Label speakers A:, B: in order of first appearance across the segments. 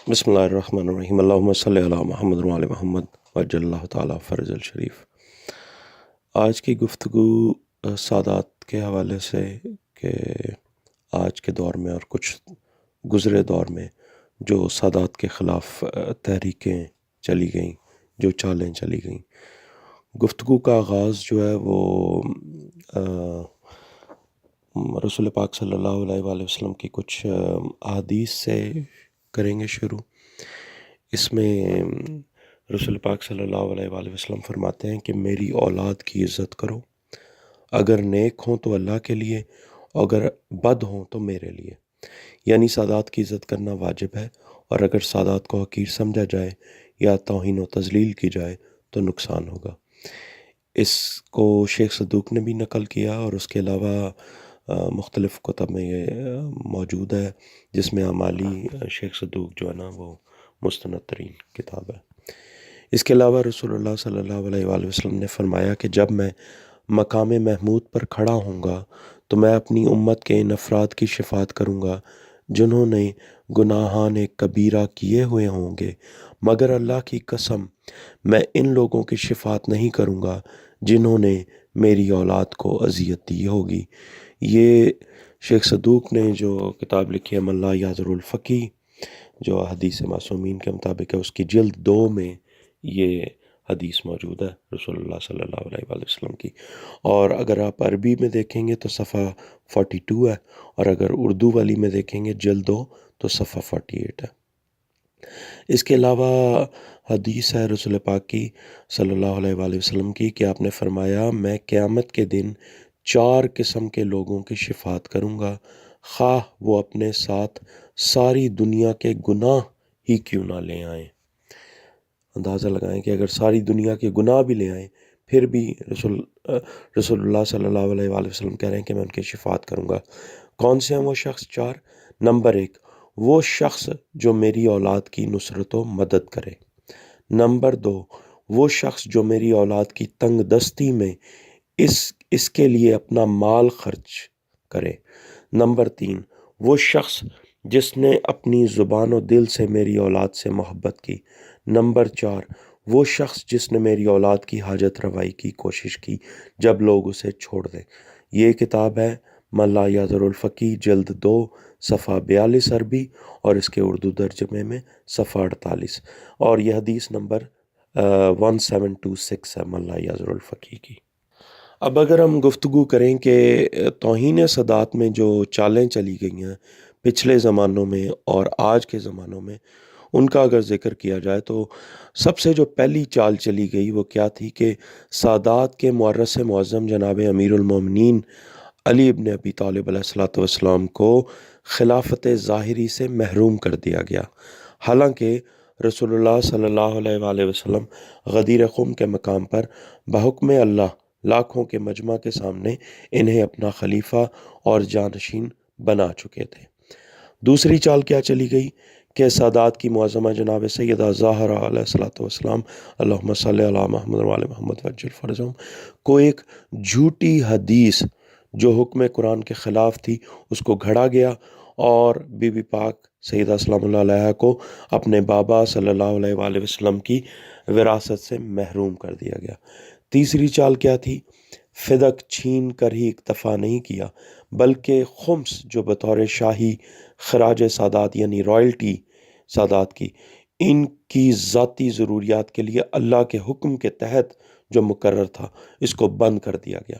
A: بسم اللہ الرحمن الرحیم، اللہم صلی علی محمد وعلی محمد وعجل اللہ تعالیٰ فرج الشریف۔ آج کی گفتگو سادات کے حوالے سے کہ آج کے دور میں اور کچھ گزرے دور میں جو سادات کے خلاف تحریکیں چلی گئیں، جو چالیں چلی گئیں، گفتگو کا آغاز جو ہے وہ رسول پاک صلی اللہ علیہ وآلہ وسلم کی کچھ احادیث سے کریں گے شروع۔ اس میں رسول پاک صلی اللہ علیہ وآلہ وسلم فرماتے ہیں کہ میری اولاد کی عزت کرو، اگر نیک ہوں تو اللہ کے لیے، اگر بد ہوں تو میرے لیے۔ یعنی سادات کی عزت کرنا واجب ہے، اور اگر سادات کو حقیر سمجھا جائے یا توہین و تذلیل کی جائے تو نقصان ہوگا۔ اس کو شیخ صدوق نے بھی نقل کیا، اور اس کے علاوہ مختلف کتب میں یہ موجود ہے، جس میں اعمالی شیخ صدوق جو ہے نا وہ مستند ترین کتاب ہے۔ اس کے علاوہ رسول اللہ صلی اللہ علیہ وآلہ وسلم نے فرمایا کہ جب میں مقام محمود پر کھڑا ہوں گا تو میں اپنی امت کے ان افراد کی شفاعت کروں گا جنہوں نے گناہان کبیرہ کیے ہوئے ہوں گے، مگر اللہ کی قسم میں ان لوگوں کی شفاعت نہیں کروں گا جنہوں نے میری اولاد کو اذیت دی ہوگی۔ یہ شیخ صدوق نے جو کتاب لکھی ہے من لا یعذر الفقیہ، جو حدیث معصومین کے مطابق ہے، اس کی جلد 2 میں یہ حدیث موجود ہے رسول اللہ صلی اللہ علیہ وآلہ وسلم کی۔ اور اگر آپ عربی میں دیکھیں گے تو صفحہ 42 ہے، اور اگر اردو والی میں دیکھیں گے جلد 2 تو صفحہ 48 ہے۔ اس کے علاوہ حدیث ہے رسول پاک کی صلی اللہ علیہ وآلہ وسلم کی کہ آپ نے فرمایا میں قیامت کے دن 4 قسم کے لوگوں کی شفاعت کروں گا، خواہ وہ اپنے ساتھ ساری دنیا کے گناہ ہی کیوں نہ لے آئیں۔ اندازہ لگائیں کہ اگر ساری دنیا کے گناہ بھی لے آئیں پھر بھی رسول اللہ صلی اللہ علیہ وآلہ وسلم کہہ رہے ہیں کہ میں ان کی شفاعت کروں گا۔ کون سے ہیں وہ شخص 4؟ نمبر 1، وہ شخص جو میری اولاد کی نصرت و مدد کرے۔ نمبر 2، وہ شخص جو میری اولاد کی تنگ دستی میں اس کے لیے اپنا مال خرچ کرے۔ نمبر 3، وہ شخص جس نے اپنی زبان و دل سے میری اولاد سے محبت کی۔ نمبر 4، وہ شخص جس نے میری اولاد کی حاجت روائی کی کوشش کی جب لوگ اسے چھوڑ دیں۔ یہ کتاب ہے من لا یعذر الفقیہ، جلد 2 صفحہ 42 عربی، اور اس کے اردو ترجمے میں صفحہ 48، اور یہ حدیث نمبر 1726 ہے من لا یعذر الفقیہ کی۔ اب اگر ہم گفتگو کریں کہ توہین سادات میں جو چالیں چلی گئی ہیں پچھلے زمانوں میں اور آج کے زمانوں میں، ان کا اگر ذکر کیا جائے تو سب سے جو پہلی چال چلی گئی وہ کیا تھی کہ سادات کے مورث معظم جناب امیر المومنین علی ابن ابی طالب علیہ السلام کو خلافت ظاہری سے محروم کر دیا گیا، حالانکہ رسول اللہ صلی اللہ علیہ وآلہ وسلم غدیر خم کے مقام پر بحکم اللہ لاکھوں کے مجمع کے سامنے انہیں اپنا خلیفہ اور جانشین بنا چکے تھے۔ دوسری چال کیا چلی گئی کہ سادات کی معظمہ جناب سیدہ زہرا علیہ السلام اللہم صلی علی محمد وعلی محمد وعجل فرجہم کو ایک جھوٹی حدیث جو حکم قرآن کے خلاف تھی اس کو گھڑا گیا، اور بی بی پاک سیدہ سلام اللہ علیہ کو اپنے بابا صلی اللہ علیہ وآلہ وسلم کی وراثت سے محروم کر دیا گیا۔ تیسری چال کیا تھی؟ فدق چھین کر ہی اکتفا نہیں کیا، بلکہ خمس جو بطور شاہی خراج سادات یعنی رائلٹی سادات کی، ان کی ذاتی ضروریات کے لیے اللہ کے حکم کے تحت جو مقرر تھا اس کو بند کر دیا گیا۔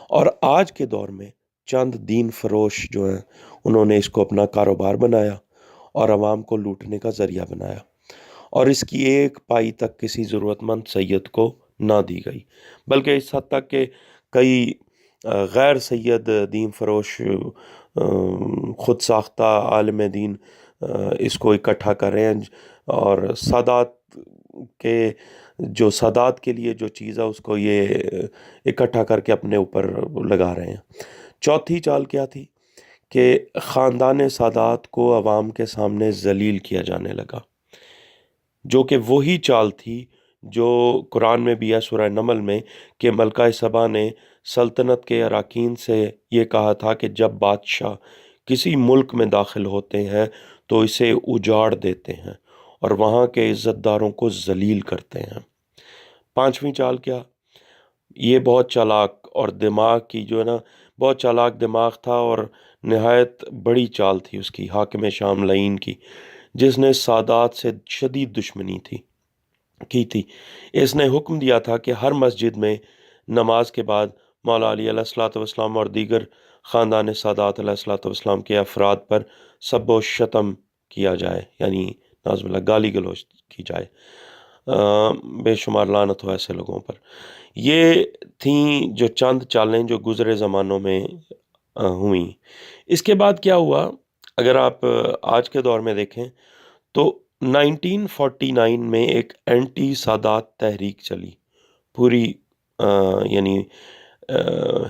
A: اور آج کے دور میں چند دین فروش جو ہیں انہوں نے اس کو اپنا کاروبار بنایا اور عوام کو لوٹنے کا ذریعہ بنایا، اور اس کی ایک پائی تک کسی ضرورت مند سید کو نہ دی گئی، بلکہ اس حد تک کہ کئی غیر سید دین فروش خود ساختہ عالم دین اس کو اکٹھا کر رہے ہیں، اور سادات کے سادات کے لیے جو چیز ہے اس کو یہ اکٹھا کر کے اپنے اوپر لگا رہے ہیں۔ چوتھی چال کیا تھی کہ خاندان سادات کو عوام کے سامنے ذلیل کیا جانے لگا، جو کہ وہی چال تھی جو قرآن میں بھی ہے سورہ نمل میں کہ ملکہ سبا نے سلطنت کے اراکین سے یہ کہا تھا کہ جب بادشاہ کسی ملک میں داخل ہوتے ہیں تو اسے اجاڑ دیتے ہیں اور وہاں کے عزت داروں کو ذلیل کرتے ہیں۔ پانچویں چال کیا؟ یہ بہت چالاک اور دماغ کی جو ہے نا، بہت چالاک دماغ تھا اور نہایت بڑی چال تھی اس کی، حاکم شام لعین کی، جس نے سادات سے شدید دشمنی کی تھی۔ اس نے حکم دیا تھا کہ ہر مسجد میں نماز کے بعد مولا علی علیہ الصلوۃ والسلام اور دیگر خاندان سادات علیہ الصلوۃ والسلام کے افراد پر سب و شتم کیا جائے، یعنی نعوذ باللہ گالی گلوچ کی جائے، بے شمار لعنت ہو ایسے لوگوں پر۔ یہ تھیں جو چند چالیں جو گزرے زمانوں میں ہوئیں۔ اس کے بعد کیا ہوا؟ اگر آپ آج کے دور میں دیکھیں تو 1949 میں ایک اینٹی سادات تحریک چلی پوری یعنی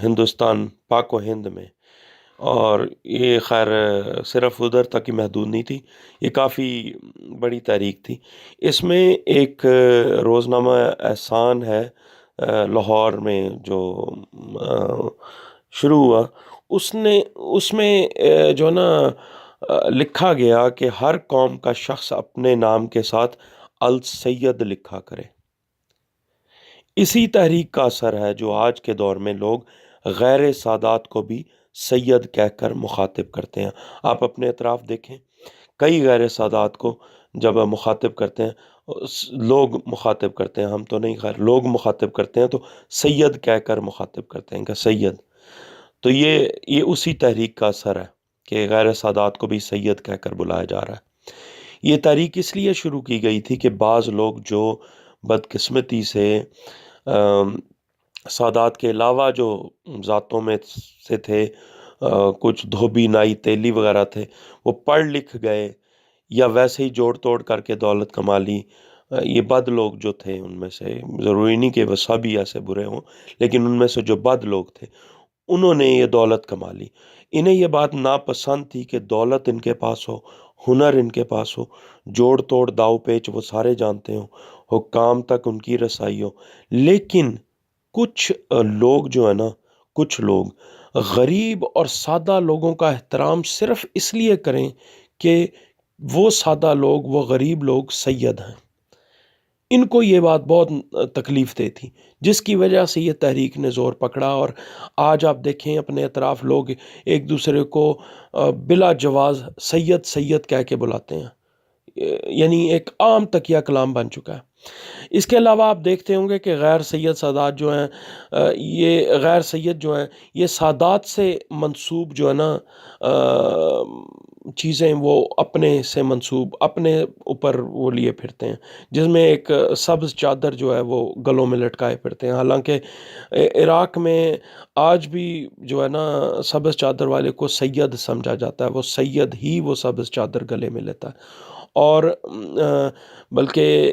A: ہندوستان، پاک و ہند میں، اور یہ خیر صرف ادھر تک ہی محدود نہیں تھی، یہ کافی بڑی تحریک تھی۔ اس میں ایک روزنامہ احسان ہے لاہور میں جو شروع ہوا، اس میں جو ہے نا لکھا گیا کہ ہر قوم کا شخص اپنے نام کے ساتھ السید لکھا کرے۔ اسی تحریک کا اثر ہے جو آج کے دور میں لوگ غیر سادات کو بھی سید کہہ کر مخاطب کرتے ہیں۔ آپ اپنے اطراف دیکھیں، کئی غیر سادات کو جب مخاطب کرتے ہیں، لوگ مخاطب کرتے ہیں، ہم تو نہیں، خیر لوگ مخاطب کرتے ہیں تو سید کہہ کر مخاطب کرتے ہیں کہ سید۔ تو یہ اسی تحریک کا اثر ہے کہ غیر سادات کو بھی سید کہہ کر بلایا جا رہا ہے۔ یہ تحریک اس لیے شروع کی گئی تھی کہ بعض لوگ جو بدقسمتی سے سادات کے علاوہ جو ذاتوں میں سے تھے، کچھ دھوبی نائی تیلی وغیرہ تھے، وہ پڑھ لکھ گئے یا ویسے ہی جوڑ توڑ کر کے دولت کما لی۔ یہ بد لوگ جو تھے، ان میں سے ضروری نہیں کہ وہ سبھی ایسے برے ہوں، لیکن ان میں سے جو بد لوگ تھے انہوں نے یہ دولت کما لی۔ انہیں یہ بات ناپسند تھی کہ دولت ان کے پاس ہو، ہنر ان کے پاس ہو، جوڑ توڑ داؤ پیچ وہ سارے جانتے ہوں، حکام تک ان کی رسائی ہو، لیکن کچھ لوگ جو ہے نا، کچھ لوگ غریب اور سادہ لوگوں کا احترام صرف اس لیے کریں کہ وہ سادہ لوگ، وہ غریب لوگ سید ہیں۔ ان کو یہ بات بہت تکلیف دے تھی، جس کی وجہ سے یہ تحریک نے زور پکڑا، اور آج آپ دیکھیں اپنے اطراف لوگ ایک دوسرے کو بلا جواز سید سید کہہ کے بلاتے ہیں، یعنی ایک عام تکیہ کلام بن چکا ہے۔ اس کے علاوہ آپ دیکھتے ہوں گے کہ غیر سید سادات جو ہیں، یہ غیر سید جو ہیں، یہ سادات سے منسوب جو ہے نا چیزیں وہ اپنے سے منسوب اپنے اوپر وہ لیے پھرتے ہیں، جس میں ایک سبز چادر جو ہے وہ گلوں میں لٹکائے پھرتے ہیں۔ حالانکہ عراق میں آج بھی جو ہے نا سبز چادر والے کو سید سمجھا جاتا ہے، وہ سید ہی وہ سبز چادر گلے میں لیتا ہے۔ اور بلکہ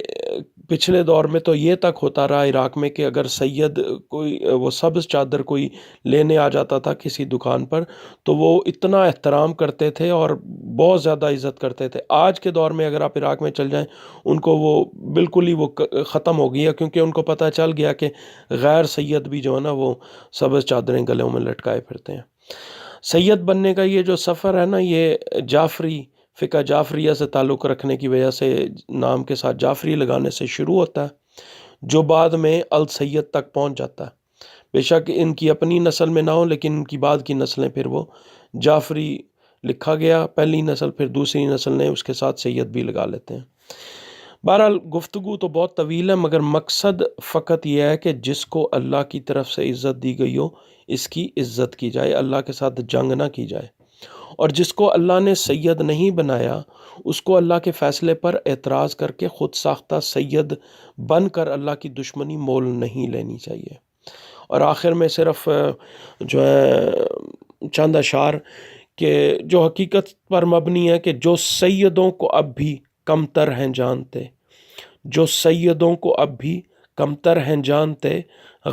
A: پچھلے دور میں تو یہ تک ہوتا رہا عراق میں کہ اگر سید کوئی وہ سبز چادر کوئی لینے آ جاتا تھا کسی دکان پر، تو وہ اتنا احترام کرتے تھے اور بہت زیادہ عزت کرتے تھے۔ آج کے دور میں اگر آپ عراق میں چل جائیں، ان کو وہ بالکل ہی وہ ختم ہو گئی ہے، کیونکہ ان کو پتہ چل گیا کہ غیر سید بھی جو ہے نا وہ سبز چادریں گلوں میں لٹکائے پھرتے ہیں۔ سید بننے کا یہ جو سفر ہے نا، یہ جعفری فقہ جعفریہ سے تعلق رکھنے کی وجہ سے نام کے ساتھ جعفری لگانے سے شروع ہوتا ہے، جو بعد میں السید تک پہنچ جاتا ہے۔ بے شک ان کی اپنی نسل میں نہ ہو، لیکن ان کی بعد کی نسلیں پھر وہ جعفری لکھا گیا پہلی نسل، پھر دوسری نسل نے اس کے ساتھ سید بھی لگا لیتے ہیں۔ بہرحال گفتگو تو بہت طویل ہے، مگر مقصد فقط یہ ہے کہ جس کو اللہ کی طرف سے عزت دی گئی ہو، اس کی عزت کی جائے، اللہ کے ساتھ جنگ نہ کی جائے، اور جس کو اللہ نے سید نہیں بنایا اس کو اللہ کے فیصلے پر اعتراض کر کے خود ساختہ سید بن کر اللہ کی دشمنی مول نہیں لینی چاہیے۔ اور آخر میں صرف جو ہے چند اشعار کہ جو حقیقت پر مبنی ہے کہ جو سیدوں کو اب بھی کمتر ہیں جانتے، جو سیدوں کو اب بھی کمتر ہیں جانتے،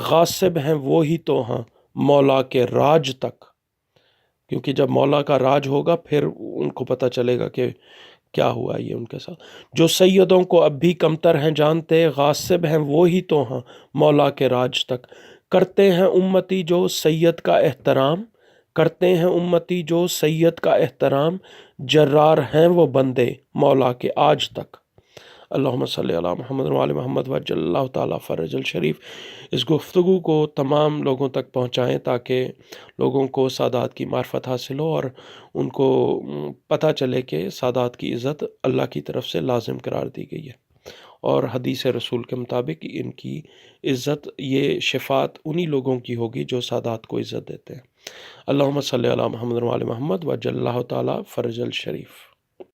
A: غاصب ہیں وہی تو ہاں مولا کے راج تک، کیونکہ جب مولا کا راج ہوگا پھر ان کو پتہ چلے گا کہ کیا ہوا یہ ان کے ساتھ۔ جو سیدوں کو اب بھی کمتر ہیں جانتے، غاصب ہیں وہی تو ہاں مولا کے راج تک، کرتے ہیں امتی جو سید کا احترام، کرتے ہیں امتی جو سید کا احترام، جرار ہیں وہ بندے مولا کے آج تک۔ اللہم صلی علی محمد و علی محمد وجل اللہ تعالیٰ فرج الشریف۔ اس گفتگو کو تمام لوگوں تک پہنچائیں تاکہ لوگوں کو سادات کی معرفت حاصل ہو اور ان کو پتہ چلے کہ سادات کی عزت اللہ کی طرف سے لازم قرار دی گئی ہے، اور حدیث رسول کے مطابق ان کی عزت، یہ شفاعت انہی لوگوں کی ہوگی جو سادات کو عزت دیتے ہیں۔ اللہم صلی علی محمد و علی محمد وجل اللہ تعالیٰ فرج الشریف۔